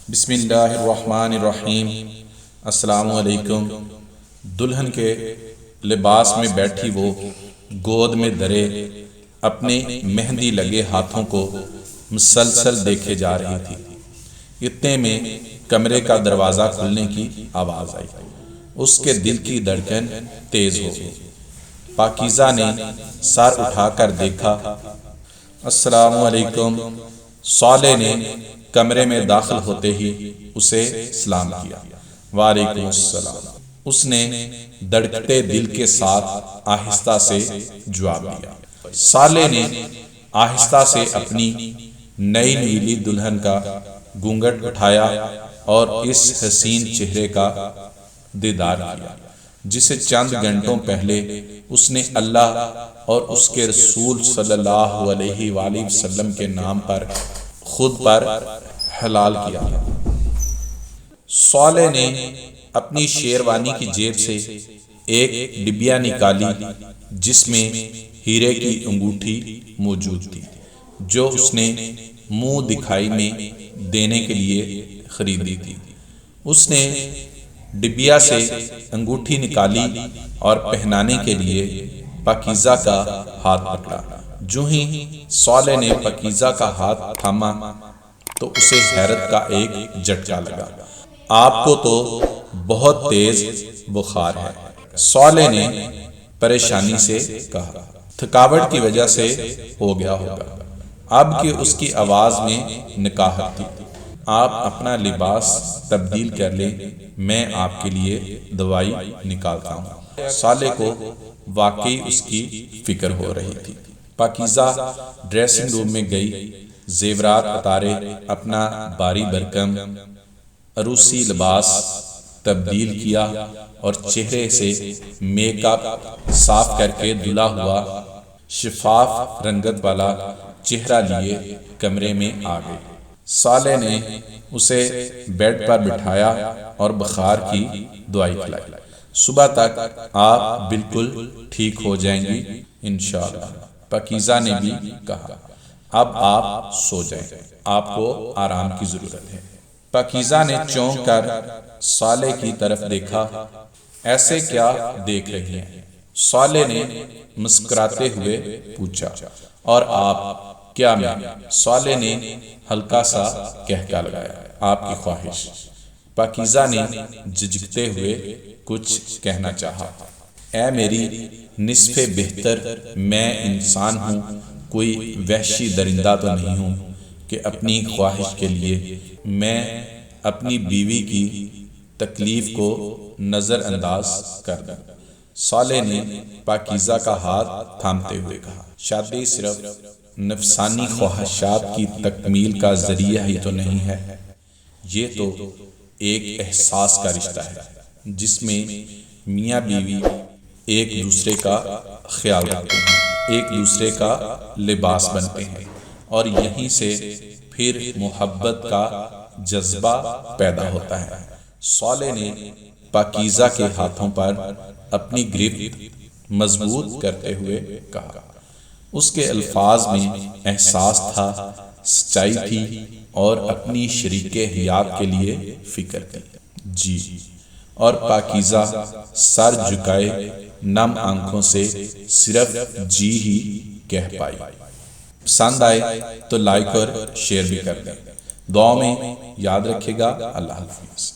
بسم اللہ الرحمن الرحیم۔ السلام علیکم۔ دلہن کے لباس میں بیٹھی وہ گود میں درے اپنے مہندی لگے ہاتھوں کو مسلسل دیکھے جا رہی تھی۔ اتنے میں کمرے کا دروازہ کھلنے کی آواز آئی۔ اس کے دل کی دھڑکن تیز ہو گئی۔ پاکیزہ نے سر اٹھا کر دیکھا۔ السلام علیکم۔ صالح نے کمرے میں داخل ہوتے ہی اسے سلام کیا۔ وعلیکم السلام۔ اس نے دھڑکتے دل کے ساتھ آہستہ سے جواب دیا۔ صالح نے آہستہ سے اپنی نئی نیلی دلہن کا گھونگھٹ اٹھایا اور اس حسین چہرے کا دیدار کیا جسے چند گھنٹوں پہلے اس نے اللہ اور اس کے رسول صلی اللہ علیہ وآلہ وسلم کے نام پر خود پر حلال کیا۔ صالح نے اپنی شیروانی کی جیب سے ایک ڈبیا نکالی جس میں ہیرے کی انگوٹھی موجود تھی جو اس نے منہ دکھائی میں دینے کے لیے خریدی تھی۔ اس نے ڈبیا سے انگوٹھی نکالی اور پہنانے کے لیے پاکیزہ کا ہاتھ پکڑا۔ جو ہی صالح نے پاکیزہ کا ہاتھ تھاما تو اسے حیرت کا ایک جھٹکا لگا۔ آپ کو تو بہت تیز بخار ہے، صالح نے پریشانی سے کہا۔ تھکاوٹ کی وجہ سے ہو گیا ہوگا۔ اب کہ اس کی آواز میں نکاہت تھی۔ آپ اپنا لباس تبدیل کر لیں، میں آپ کے لیے دوائی نکالتا ہوں۔ صالح کو واقعی اس کی فکر ہو رہی تھی۔ پاکیزہ ڈریسنگ روم میں گئی، زیورات اتارے، اپنا باری برکم عروسی لباس تبدیل کیا اور چہرے سے میک اپ صاف کر کے دھلا ہوا شفاف رنگت والا چہرہ لیے کمرے میں آ گئی۔ صالح نے اسے بیڈ پر بٹھایا اور بخار کی دوائی کھلائی۔ صبح تک آپ بالکل ٹھیک ہو جائیں گی انشاءاللہ، پاکیزہ نے بھی کہا۔ اب آپ سو جائیں، آپ کو آرام کی ضرورت ہے۔ پاکیزہ نے چونک کر صالح کی طرف دیکھا۔ ایسے کیا دیکھ رہی ہیں؟ صالح نے مسکراتے ہوئے پوچھا۔ اور آپ؟ کیا میں؟ صالح نے ہلکا سا کہکا لگایا۔ آپ کی خواہش۔ پاکیزہ نے جھجکتے ہوئے کچھ کہنا چاہا۔ اے میری نصف بہتر، میں انسان ہوں، کوئی وحشی درندہ تو نہیں ہوں کہ اپنی خواہش کے لیے میں اپنی بیوی کی تکلیف کو نظر انداز کر دوں۔ صالح نے پاکیزہ کا ہاتھ تھامتے ہوئے کہا۔ شادی صرف نفسانی خواہشات کی تکمیل کا ذریعہ ہی تو نہیں ہے، یہ تو ایک احساس کا رشتہ ہے جس میں میاں بیوی ایک دوسرے کا خیال رکھتے ہیں، ایک دوسرے کا لباس بنتے ہیں اور یہیں سے پھر محبت کا جذبہ پیدا ہوتا ہے۔ صالح نے پاکیزہ کے ہاتھوں پر اپنی گرفت مضبوط کرتے ہوئے کہا۔ اس کے الفاظ میں احساس تھا، سچائی تھی اور اپنی شریک حیات کے لیے فکر تھی۔ جی۔ اور پاکیزہ سر جھکائے نم آنکھوں سے صرف جی ہی کہہ پائی۔ پسند آئے تو لائک اور شیئر بھی کر دیں۔ دعاؤں میں یاد رکھے گا۔ اللہ حافظ۔